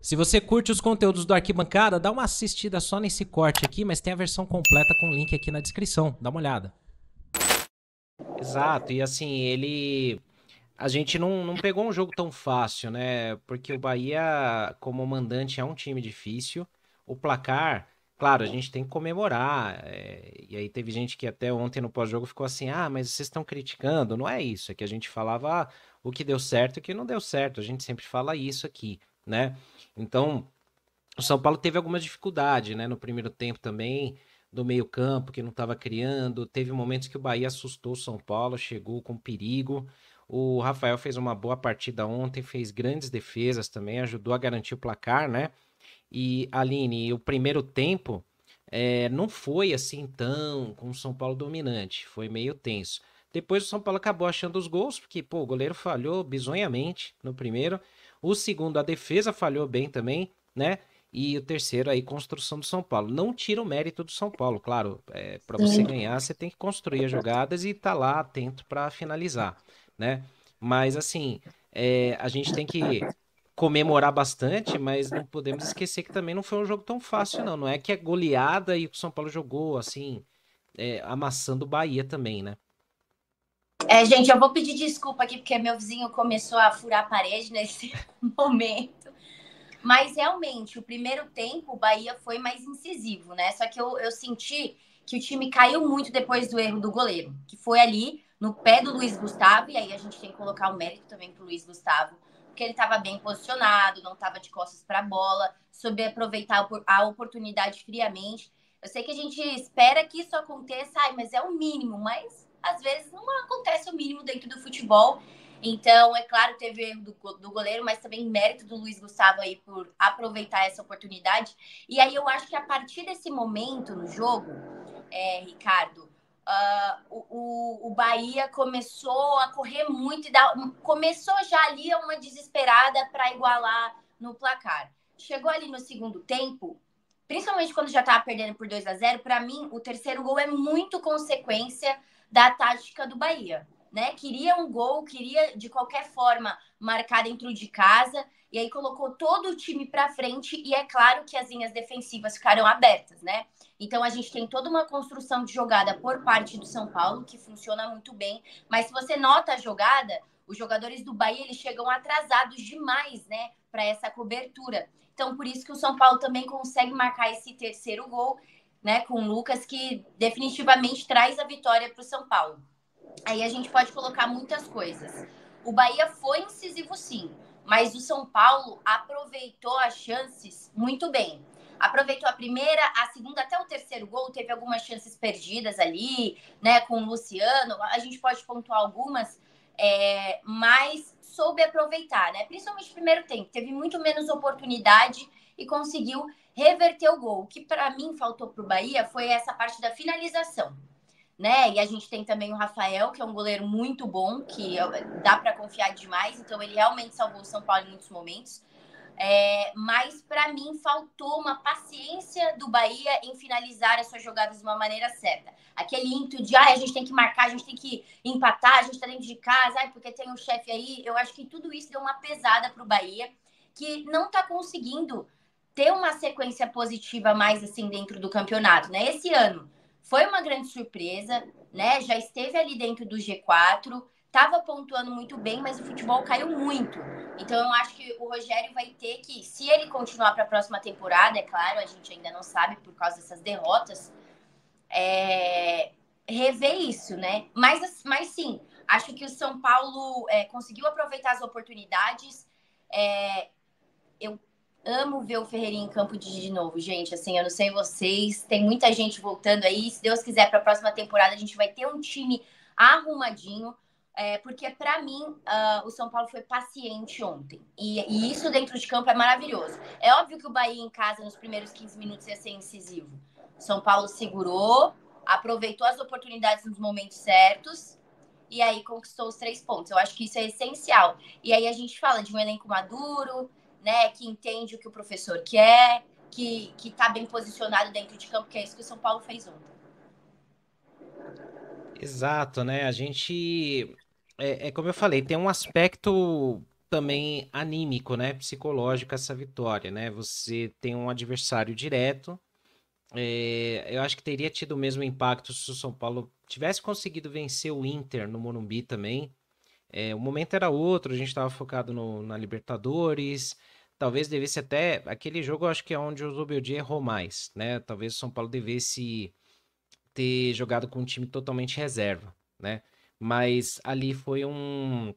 Se você curte os conteúdos do Arquibancada, dá uma assistida só nesse corte aqui, mas tem a versão completa com link aqui na descrição. Dá uma olhada. Exato, e assim, a gente não pegou um jogo tão fácil, né? Porque o Bahia, como mandante, é um time difícil. O placar, claro, a gente tem que comemorar. E aí teve gente que até ontem no pós-jogo ficou assim: ah, mas vocês estão criticando. Não é isso, é que a gente falava o que deu certo e o que não deu certo. A gente sempre fala isso aqui, né? Então, o São Paulo teve alguma dificuldade, né? No primeiro tempo também, do meio-campo, que não estava criando. Teve momentos que o Bahia assustou o São Paulo, chegou com perigo. O Rafael fez uma boa partida ontem, fez grandes defesas também, ajudou a garantir o placar, né? E, Aline, o primeiro tempo não foi assim tão com o São Paulo dominante, foi meio tenso. Depois o São Paulo acabou achando os gols, porque pô, o goleiro falhou bizonhamente no primeiro. O segundo, a defesa falhou bem também, né? E o terceiro aí, construção do São Paulo. Não tira o mérito do São Paulo, claro. Para você Sim. ganhar, você tem que construir as jogadas e estar lá atento para finalizar, né? Mas assim, a gente tem que comemorar bastante, mas não podemos esquecer que também não foi um jogo tão fácil, não. Não é que é goleada e o São Paulo jogou assim, amassando o Bahia também, né? Gente, eu vou pedir desculpa aqui porque meu vizinho começou a furar a parede nesse momento. Mas realmente, o primeiro tempo, o Bahia foi mais incisivo, né? Só que eu senti que o time caiu muito depois do erro do goleiro, que foi ali no pé do Luiz Gustavo, e aí a gente tem que colocar o mérito também pro Luiz Gustavo, porque ele estava bem posicionado, não estava de costas para a bola, soube aproveitar a oportunidade friamente. Eu sei que a gente espera que isso aconteça, mas é o mínimo, mas às vezes não acontece o mínimo dentro do futebol. Então, é claro, teve erro do goleiro, mas também mérito do Luiz Gustavo aí por aproveitar essa oportunidade. E aí eu acho que a partir desse momento no jogo, Ricardo, o Bahia começou a correr muito e começou já ali uma desesperada para igualar no placar. Chegou ali no segundo tempo, principalmente quando já estava perdendo por 2-0, para mim o terceiro gol é muito consequência da tática do Bahia. Né? Queria um gol, queria de qualquer forma marcar dentro de casa, e aí colocou todo o time para frente, e é claro que as linhas defensivas ficaram abertas, né? Então a gente tem toda uma construção de jogada por parte do São Paulo que funciona muito bem, mas se você nota a jogada, os jogadores do Bahia eles chegam atrasados demais, né, para essa cobertura. Então por isso que o São Paulo também consegue marcar esse terceiro gol, né, com o Lucas que definitivamente traz a vitória para o São Paulo. Aí a gente pode colocar muitas coisas. O Bahia foi incisivo sim, mas o São Paulo aproveitou as chances muito bem. Aproveitou a primeira, a segunda, até o terceiro gol, teve algumas chances perdidas ali, né, com o Luciano. A gente pode pontuar algumas, mas soube aproveitar, né? Principalmente no primeiro tempo. Teve muito menos oportunidade e conseguiu reverter o gol. O que para mim faltou para o Bahia foi essa parte da finalização, né? E a gente tem também o Rafael, que é um goleiro muito bom, que dá para confiar demais, então ele realmente salvou o São Paulo em muitos momentos. Mas para mim faltou uma paciência do Bahia em finalizar as suas jogadas de uma maneira certa. Aquele ímpeto de a gente tem que marcar, a gente tem que empatar, a gente está dentro de casa, porque tem um chefe aí. Eu acho que tudo isso deu uma pesada para o Bahia, que não está conseguindo ter uma sequência positiva mais assim dentro do campeonato, né? Esse ano foi uma grande surpresa, né? Já esteve ali dentro do G4, estava pontuando muito bem, mas o futebol caiu muito. Então eu acho que o Rogério vai ter que, se ele continuar para a próxima temporada, é claro, a gente ainda não sabe por causa dessas derrotas, rever isso, né? Mas sim, acho que o São Paulo conseguiu aproveitar as oportunidades. Eu amo ver o Ferreirinha em campo de novo, gente. Assim, eu não sei vocês, tem muita gente voltando aí. Se Deus quiser, para a próxima temporada a gente vai ter um time arrumadinho. Porque para mim o São Paulo foi paciente ontem e isso dentro de campo é maravilhoso. É óbvio que o Bahia em casa nos primeiros 15 minutos ia ser incisivo. O São Paulo segurou, aproveitou as oportunidades nos momentos certos e aí conquistou os 3 pontos. Eu acho que isso é essencial. E aí a gente fala de um elenco maduro, né, que entende o que o professor quer, que tá bem posicionado dentro de campo, que é isso que o São Paulo fez ontem. Exato, né? A gente. É como eu falei, tem um aspecto. também anímico, né? Psicológico essa vitória, né? Você tem um adversário direto. Eu acho que teria tido o mesmo impacto se o São Paulo tivesse conseguido vencer o Inter no Morumbi também. O momento era outro, a gente estava focado na Libertadores. Talvez devesse até. Aquele jogo, eu acho que é onde o Zubeldia errou mais, né? Talvez o São Paulo devesse ter jogado com um time totalmente reserva, né? Mas ali foi um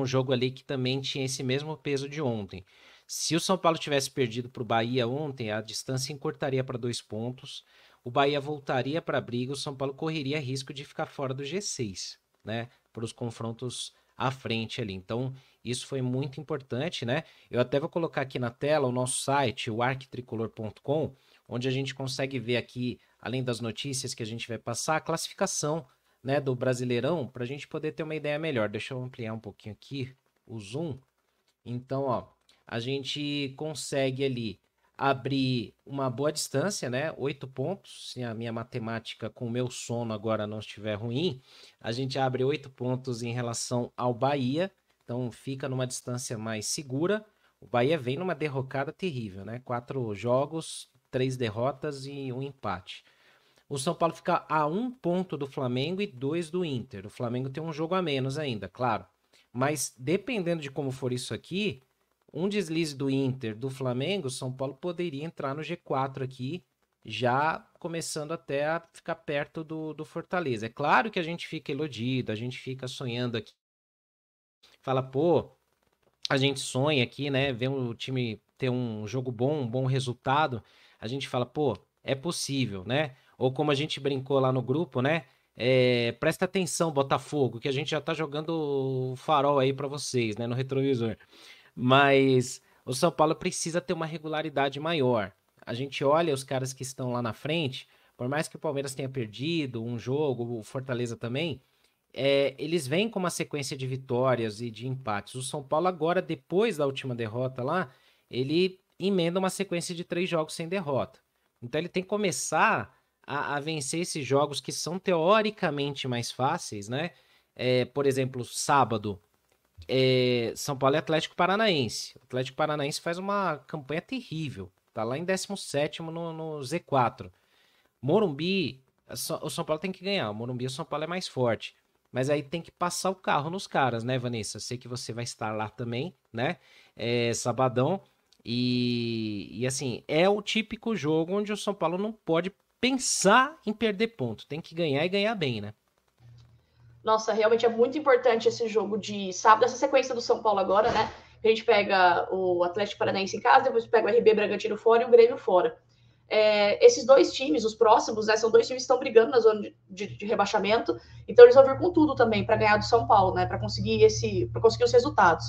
jogo ali que também tinha esse mesmo peso de ontem. Se o São Paulo tivesse perdido para o Bahia ontem, a distância encurtaria para 2 pontos, o Bahia voltaria para a briga, o São Paulo correria risco de ficar fora do G6, né? Para os confrontos à frente ali. Então, isso foi muito importante, né? Eu até vou colocar aqui na tela o nosso site, o arquitricolor.com, onde a gente consegue ver aqui, além das notícias que a gente vai passar, a classificação, né, do Brasileirão, para a gente poder ter uma ideia melhor. Deixa eu ampliar um pouquinho aqui o zoom. Então, ó, a gente consegue ali abrir uma boa distância, né? 8 pontos. Se a minha matemática com o meu sono agora não estiver ruim, a gente abre 8 pontos em relação ao Bahia. Então, fica numa distância mais segura. O Bahia vem numa derrocada terrível, né? 4 jogos, 3 derrotas e um empate. O São Paulo fica a 1 ponto do Flamengo e 2 do Inter. O Flamengo tem um jogo a menos ainda, claro. Mas dependendo de como for isso aqui, um deslize do Inter, do Flamengo, o São Paulo poderia entrar no G4 aqui, já começando até a ficar perto do Fortaleza. É claro que a gente fica iludido, a gente fica sonhando aqui. Fala, pô, a gente sonha aqui, né? Ver o time ter um jogo bom, um bom resultado. A gente fala, pô, é possível, né? Ou como a gente brincou lá no grupo, né? Presta atenção, Botafogo, que a gente já tá jogando o farol aí pra vocês, né? No retrovisor. Mas o São Paulo precisa ter uma regularidade maior. A gente olha os caras que estão lá na frente, por mais que o Palmeiras tenha perdido um jogo, o Fortaleza também, eles vêm com uma sequência de vitórias e de empates. O São Paulo agora, depois da última derrota lá, ele emenda uma sequência de 3 jogos sem derrota. Então ele tem que começar a vencer esses jogos que são teoricamente mais fáceis, né? Por exemplo, sábado, São Paulo e Atlético Paranaense. O Atlético Paranaense faz uma campanha terrível. Tá lá em 17º no Z4. Morumbi, o São Paulo tem que ganhar. O Morumbi, o São Paulo é mais forte. Mas aí tem que passar o carro nos caras, né, Vanessa? Sei que você vai estar lá também, né? Sabadão. E assim, é o típico jogo onde o São Paulo não pode pensar em perder ponto. Tem que ganhar e ganhar bem, né? Nossa, realmente é muito importante esse jogo de sábado, essa sequência do São Paulo agora, né? A gente pega o Atlético Paranaense em casa, depois pega o RB Bragantino fora e o Grêmio fora. Esses dois times, os próximos, né, são dois times que estão brigando na zona de rebaixamento, então eles vão vir com tudo também para ganhar do São Paulo, né? Para conseguir os resultados.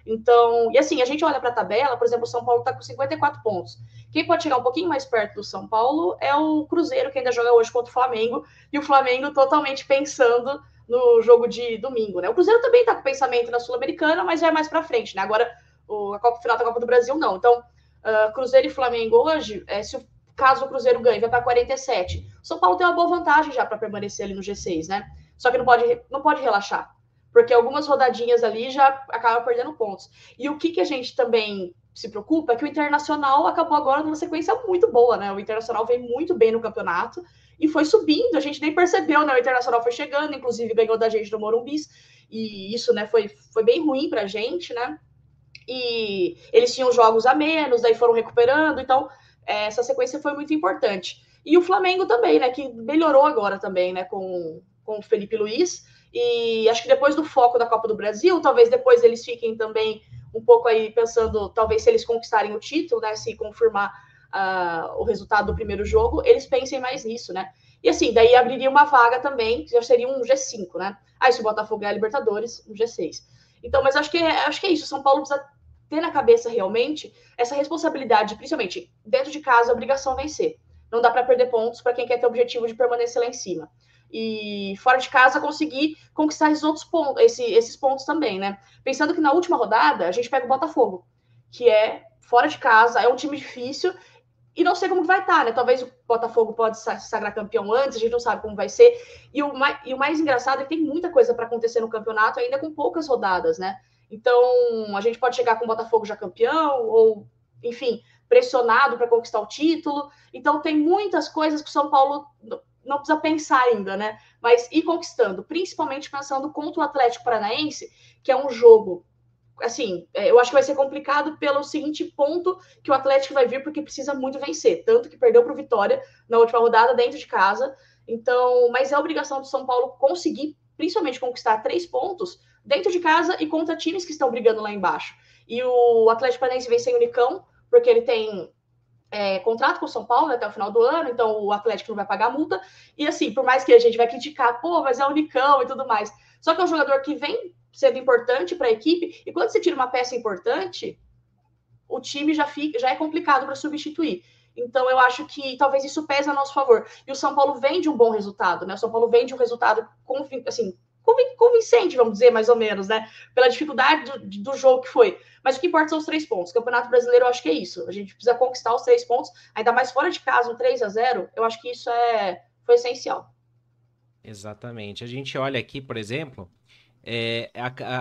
Então, e assim, a gente olha para a tabela, por exemplo, o São Paulo está com 54 pontos. Quem pode chegar um pouquinho mais perto do São Paulo é o Cruzeiro, que ainda joga hoje contra o Flamengo, e o Flamengo totalmente pensando no jogo de domingo, né? O Cruzeiro também está com pensamento na Sul-Americana, mas já é mais para frente, né? Agora, a final da Copa do Brasil, não. Então, Cruzeiro e Flamengo hoje, caso o Cruzeiro ganhe, vai para 47. O São Paulo tem uma boa vantagem já para permanecer ali no G6, né? Só que não pode relaxar, porque algumas rodadinhas ali já acaba perdendo pontos. E o que a gente também se preocupa é que o Internacional acabou agora numa sequência muito boa, né? O Internacional vem muito bem no campeonato e foi subindo, a gente nem percebeu, né? O Internacional foi chegando, inclusive ganhou da gente no Morumbi, e isso, né, foi bem ruim pra gente, né? E eles tinham jogos a menos, daí foram recuperando, então essa sequência foi muito importante. E o Flamengo também, né, que melhorou agora também, né, com o Felipe Luiz, e acho que depois do foco da Copa do Brasil, talvez depois eles fiquem também um pouco aí pensando, talvez se eles conquistarem o título, né, se confirmar o resultado do primeiro jogo, eles pensem mais nisso, né? E assim, daí abriria uma vaga também, que já seria um G5, né? Aí se o Botafogo ganhar a Libertadores, um G6. Então, mas acho que é isso, São Paulo precisa ter na cabeça realmente essa responsabilidade, principalmente dentro de casa, a obrigação vencer. Não dá para perder pontos para quem quer ter o objetivo de permanecer lá em cima. E fora de casa conseguir conquistar esses outros pontos, esses pontos também, né? Pensando que na última rodada a gente pega o Botafogo, que é fora de casa, é um time difícil e não sei como vai estar, né? Talvez o Botafogo pode se sagrar campeão antes, a gente não sabe como vai ser. E o mais engraçado é que tem muita coisa para acontecer no campeonato ainda com poucas rodadas, né? Então, a gente pode chegar com o Botafogo já campeão, ou, enfim, pressionado para conquistar o título. Então, tem muitas coisas que o São Paulo não precisa pensar ainda, né? Mas ir conquistando, principalmente pensando contra o Atlético Paranaense, que é um jogo, assim, eu acho que vai ser complicado pelo seguinte ponto, que o Atlético vai vir porque precisa muito vencer, tanto que perdeu para o Vitória na última rodada dentro de casa. Então, mas é obrigação do São Paulo conseguir, principalmente, conquistar 3 pontos dentro de casa e contra times que estão brigando lá embaixo. E o Atlético Paranaense vem sem o Nicão, porque ele tem contrato com o São Paulo, né, até o final do ano, então o Atlético não vai pagar a multa. E assim, por mais que a gente vai criticar, pô, mas é o Nicão e tudo mais. Só que é um jogador que vem sendo importante para a equipe, e quando você tira uma peça importante, o time já é complicado para substituir. Então, eu acho que talvez isso pese a nosso favor. E o São Paulo vem de um bom resultado, né? O São Paulo vem de um resultado assim, convincente, vamos dizer, mais ou menos, né? Pela dificuldade do jogo que foi. Mas o que importa são os 3 pontos. O Campeonato Brasileiro, eu acho que é isso. A gente precisa conquistar os 3 pontos, ainda mais fora de casa, um 3-0. Eu acho que isso foi essencial. Exatamente. A gente olha aqui, por exemplo,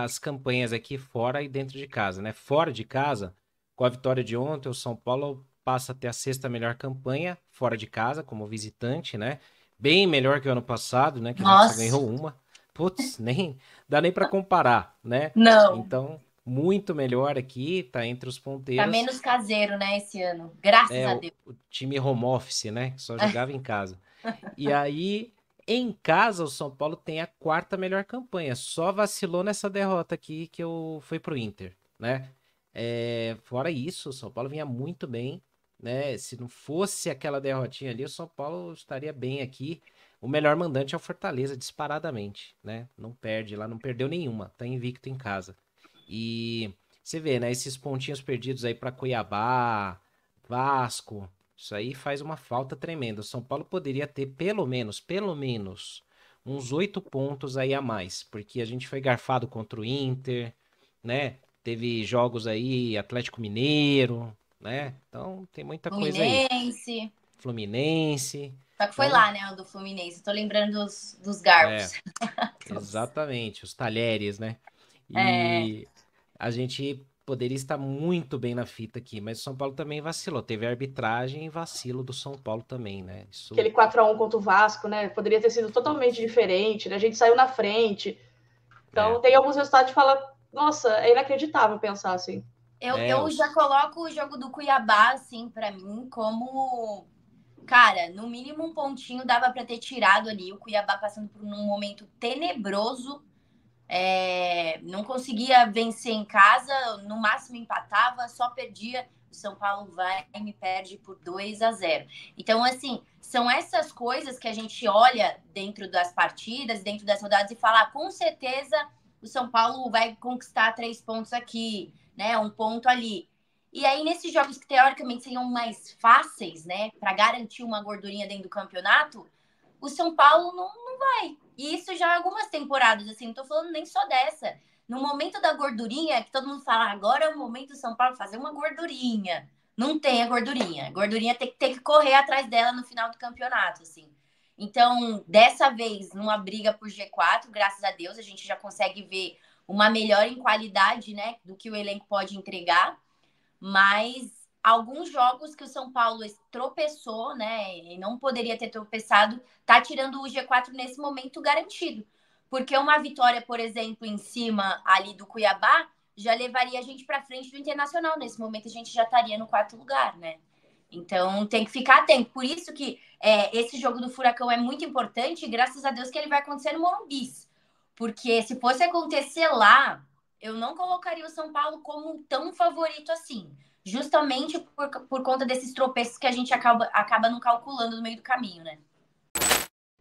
as campanhas aqui fora e dentro de casa, né? Fora de casa, com a vitória de ontem, o São Paulo passa a ter a 6ª melhor campanha fora de casa, como visitante, né? Bem melhor que o ano passado, né? Que a gente só ganhou uma. Putz, nem dá nem para comparar, né? Não. Então, muito melhor aqui, tá entre os ponteiros. Tá menos caseiro, né, esse ano. Graças a Deus. O time home office, né? Que só jogava em casa. E aí, em casa, o São Paulo tem a 4ª melhor campanha. Só vacilou nessa derrota aqui que foi pro Inter, né? Fora isso, o São Paulo vinha muito bem, né? Se não fosse aquela derrotinha ali, o São Paulo estaria bem aqui. O melhor mandante é o Fortaleza, disparadamente, né? Não perde lá, não perdeu nenhuma, tá invicto em casa. E você vê, né? Esses pontinhos perdidos aí para Cuiabá, Vasco, isso aí faz uma falta tremenda. O São Paulo poderia ter pelo menos, uns 8 pontos aí a mais, porque a gente foi garfado contra o Inter, né? Teve jogos aí, Atlético Mineiro, né? Então tem muita coisa aí. Fluminense. Só que foi lá, né, o do Fluminense. Tô lembrando dos garfos. Exatamente, os talheres, né? E a gente poderia estar muito bem na fita aqui, mas o São Paulo também vacilou. Teve arbitragem e vacilo do São Paulo também, né? Aquele 4-1 contra o Vasco, né? Poderia ter sido totalmente diferente, né? A gente saiu na frente. Então, tem alguns resultados que fala, nossa, é inacreditável pensar assim. Eu já coloco o jogo do Cuiabá, assim, pra mim, como... Cara, no mínimo um pontinho dava pra ter tirado ali. O Cuiabá passando por um momento tenebroso. Não conseguia vencer em casa, no máximo empatava, só perdia. O São Paulo vai e me perde por 2-0. Então, assim, são essas coisas que a gente olha dentro das partidas, dentro das rodadas e fala, com certeza o São Paulo vai conquistar 3 pontos aqui, né? 1 ponto ali. E aí, nesses jogos que teoricamente seriam mais fáceis, né, para garantir uma gordurinha dentro do campeonato, o São Paulo não vai. E isso já há algumas temporadas, assim, não tô falando nem só dessa. No momento da gordurinha, que todo mundo fala, agora é o momento do São Paulo fazer uma gordurinha. Não tem a gordurinha. A gordurinha tem que correr atrás dela no final do campeonato, assim. Então, dessa vez, numa briga por G4, graças a Deus, a gente já consegue ver uma melhora em qualidade, né, do que o elenco pode entregar. Mas alguns jogos que o São Paulo tropeçou, né, e não poderia ter tropeçado, tá tirando o G4 nesse momento garantido. Porque uma vitória, por exemplo, em cima ali do Cuiabá, já levaria a gente para frente do Internacional. Nesse momento a gente já estaria no 4º lugar, né? Então tem que ficar atento. Por isso que esse jogo do Furacão é muito importante, e graças a Deus que ele vai acontecer no Morumbi. Porque se fosse acontecer lá, eu não colocaria o São Paulo como tão favorito assim. Justamente por conta desses tropeços que a gente acaba não calculando no meio do caminho, né?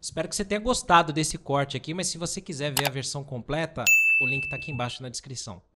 Espero que você tenha gostado desse corte aqui, mas se você quiser ver a versão completa, o link tá aqui embaixo na descrição.